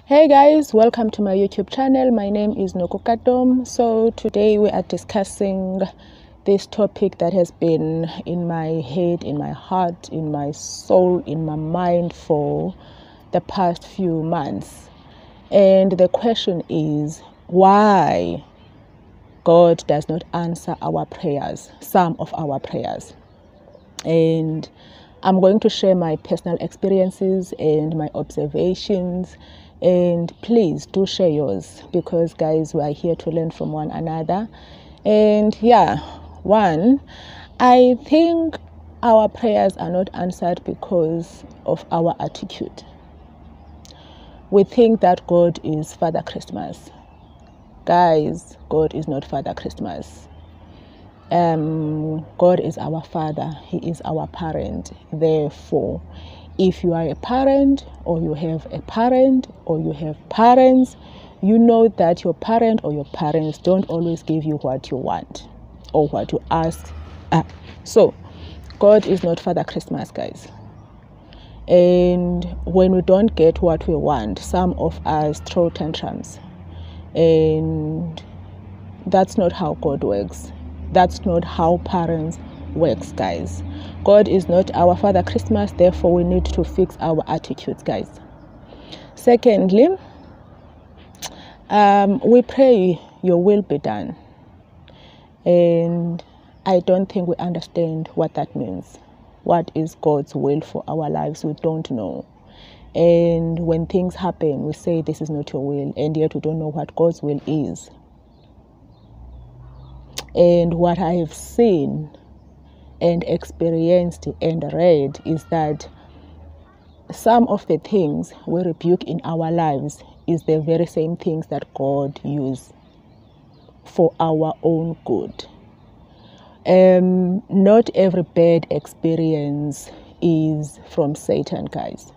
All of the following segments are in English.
Hey guys, welcome to my YouTube channel. My name is Nokukatom. So today we are discussing this topic that has been in my head, in my heart, in my soul, in my mind for the past few months. And the question is, why God does not answer our prayers, some of our prayers. And I'm going to share my personal experiences and my observations, and please do share yours, because guys, we are here to learn from one another. And one, I think our prayers are not answered because of our attitude. We think that God is Father Christmas. Guys, God is not Father Christmas. God is our Father. He is our parent. Therefore, if you are a parent, or you have a parent, or you have parents, you know that your parent or your parents don't always give you what you want or what you ask. So God is not Father Christmas, guys. And when we don't get what we want, some of us throw tantrums, and that's not how God works. That's not how parents works, guys. God is not our Father Christmas. Therefore, we need to fix our attitudes, guys. Secondly, we pray your will be done, and I don't think we understand what that means. What is God's will for our lives? We don't know. And when things happen, we say this is not your will, and yet we don't know what God's will is. And what I have seen and experienced and read is that some of the things we rebuke in our lives is the very same things that God uses for our own good. Not every bad experience is from Satan, guys.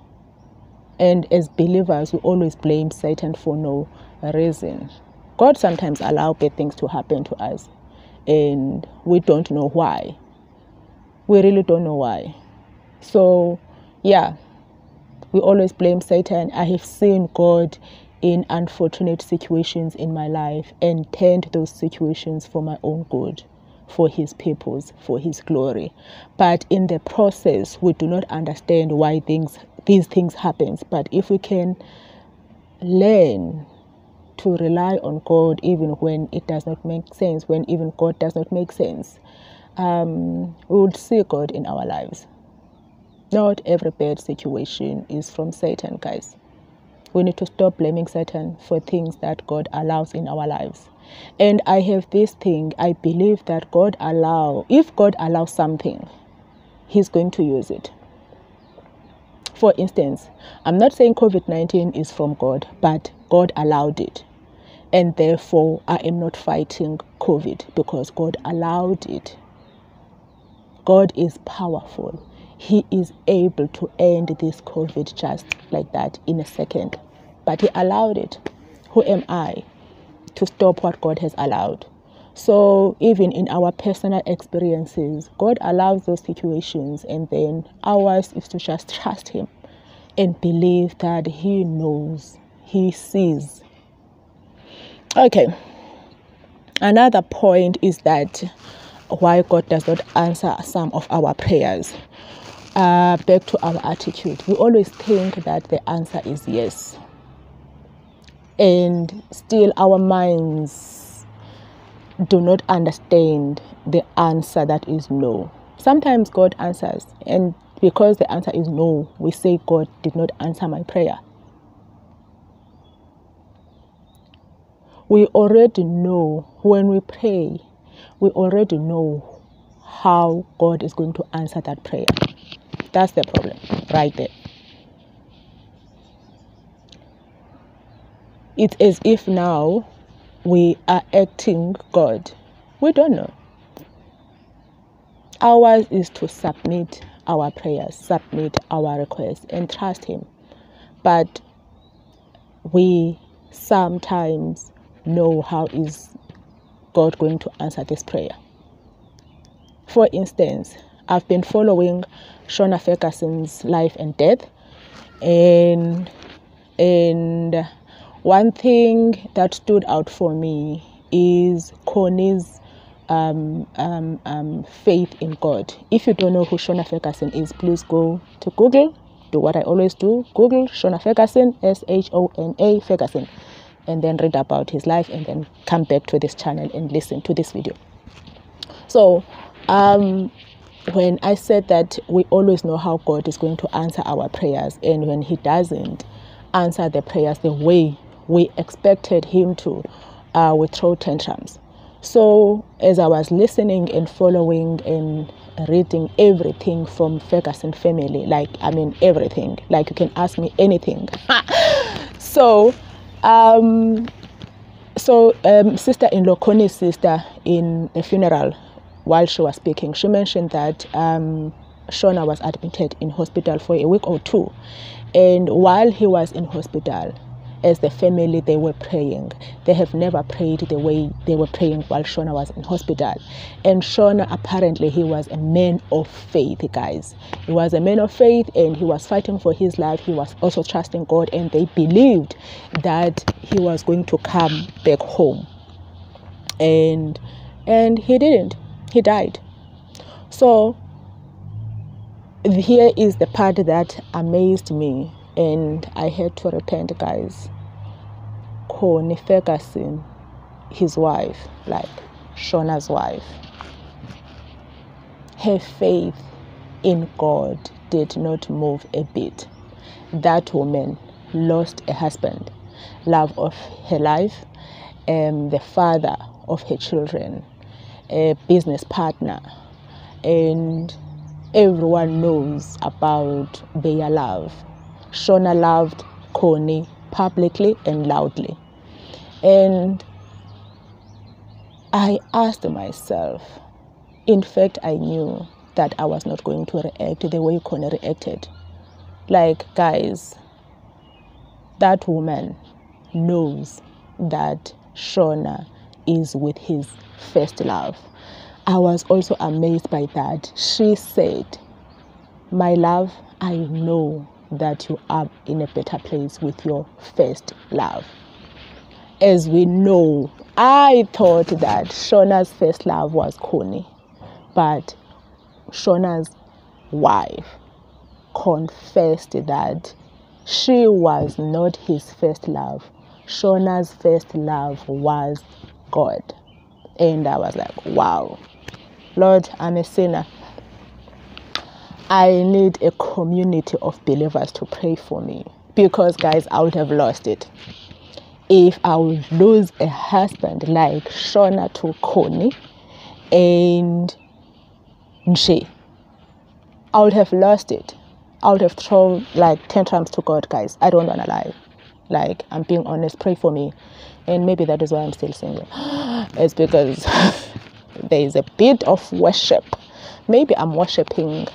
And as believers, we always blame Satan for no reason. God sometimes allows bad things to happen to us, and we don't know why. We really don't know why. So, we always blame Satan. I have seen God in unfortunate situations in my life and turned those situations for my own good, for His purpose, for His glory. But in the process, we do not understand why these things happen. But if we can learn to rely on God even when it does not make sense, when even God does not make sense, we would see God in our lives. Not every bad situation is from Satan, guys. We need to stop blaming Satan for things that God allows in our lives. And I have this thing, I believe that if God allows something, He's going to use it. For instance, I'm not saying COVID-19 is from God, but God allowed it. And therefore, I am not fighting COVID because God allowed it. God is powerful. He is able to end this COVID just like that in a second. But He allowed it. Who am I to stop what God has allowed? So even in our personal experiences, God allows those situations, and then ours is to just trust Him and believe that He knows, He sees. Okay, another point is that why God does not answer some of our prayers. Back to our attitude. We always think that the answer is yes, and still our minds do not understand the answer that is no. Sometimes God answers, and because the answer is no, we say God did not answer my prayer. We already know when we pray, we already know how God is going to answer that prayer. That's the problem right there. It's as if now we are acting God. We don't know. Ours is to submit our prayers, submit our requests, and trust Him. But we sometimes know how is God going to answer this prayer. For instance, I've been following Shona Ferguson's life and death, and And one thing that stood out for me is Connie's faith in God. If you don't know who Shona Ferguson is, please go to Google. Do what I always do. Google Shona Ferguson, Shona Ferguson, and then read about his life, and then come back to this channel and listen to this video. So when I said that we always know how God is going to answer our prayers, and when he doesn't answer the prayers the way we expected him to, we throw tantrums. So as I was listening and following and reading everything from Ferguson family, everything, like you can ask me anything. So sister-in-law, Connie's sister, in the funeral, while she was speaking, she mentioned that Shona was admitted in hospital for a week or two. And while he was in hospital, as the family, they were praying. They have never prayed the way they were praying while Shona was in hospital. And Shona, apparently, he was a man of faith, guys. He was a man of faith, and he was fighting for his life. He was also trusting God, and they believed that he was going to come back home. And he didn't. He died. So here is the part that amazed me, and I had to repent, guys. Connie Ferguson, his wife, like Shona's wife, her faith in God did not move a bit. That woman lost a husband, love of her life, the father of her children, a business partner, and everyone knows about their love. Shona loved Connie publicly and loudly. And I asked myself, in fact, I knew that I was not going to react the way Connie reacted. Like, guys, that woman knows that Shona is with his first love. I was also amazed by that. She said, "My love, I know that you are in a better place with your first love." As we know, I thought that Shona's first love was Connie, but Shona's wife confessed that she was not his first love. Shona's first love was God. And I was like, wow, Lord, I'm a sinner. I need a community of believers to pray for me, because, guys, I would have lost it. If I would lose a husband like Shona to Connie and Nche, I would have lost it. I would have thrown tantrums to God, guys. I don't want to lie. I'm being honest. Pray for me. And maybe that is why I'm still single. It's because there is a bit of worship. Maybe I'm worshiping.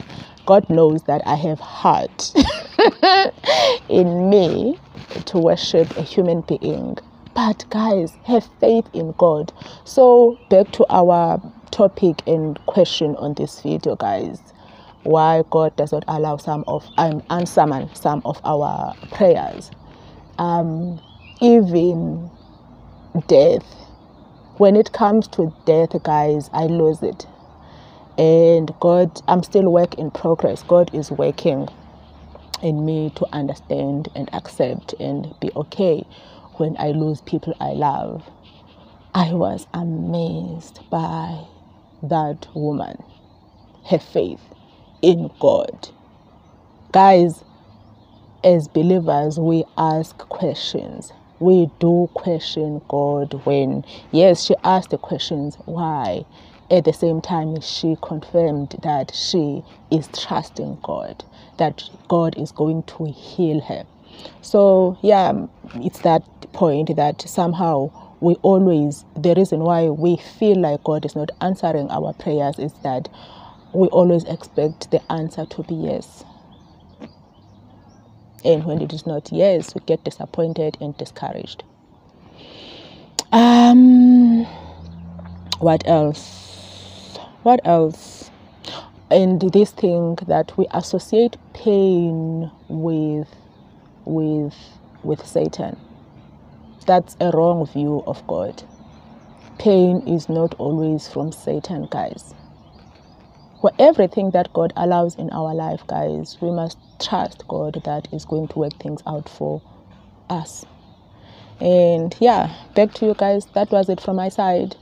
God knows that I have heart in me to worship a human being. But, guys, have faith in God. So back to our topic and question on this video, guys. Why God does not allow answer some of our prayers. Even death. When it comes to death, guys, I lose it. And God, I'm still work in progress. God is working in me to understand and accept and be okay when I lose people I love. I was amazed by that woman, her faith in God. Guys, as believers, we ask questions. We do question God when, yes, she asked the questions, why? At the same time, she confirmed that she is trusting God, that God is going to heal her. So, yeah, it's that point that somehow the reason why we feel like God is not answering our prayers is that we always expect the answer to be yes. And when it is not yes, we get disappointed and discouraged. What else? And this thing that we associate pain with with Satan. That's a wrong view of God. Pain is not always from Satan, guys. For everything that God allows in our life, guys, we must trust God that is going to work things out for us. And yeah, back to you guys. That was it from my side.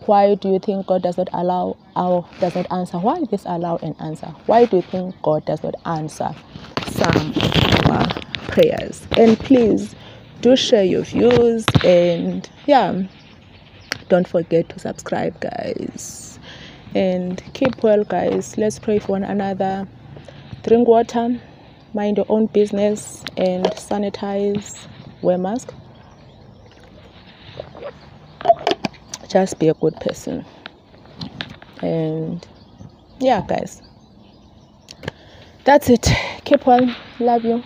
Why do you think God does not allow or does not answer? Why disallow and answer? Why do you think God does not answer some of our prayers? And please do share your views, and yeah, don't forget to subscribe, guys, and keep well, guys. Let's pray for one another. Drink water, mind your own business, and sanitize, wear mask. Just be a good person. And yeah, guys, that's it. Keep well. Love you.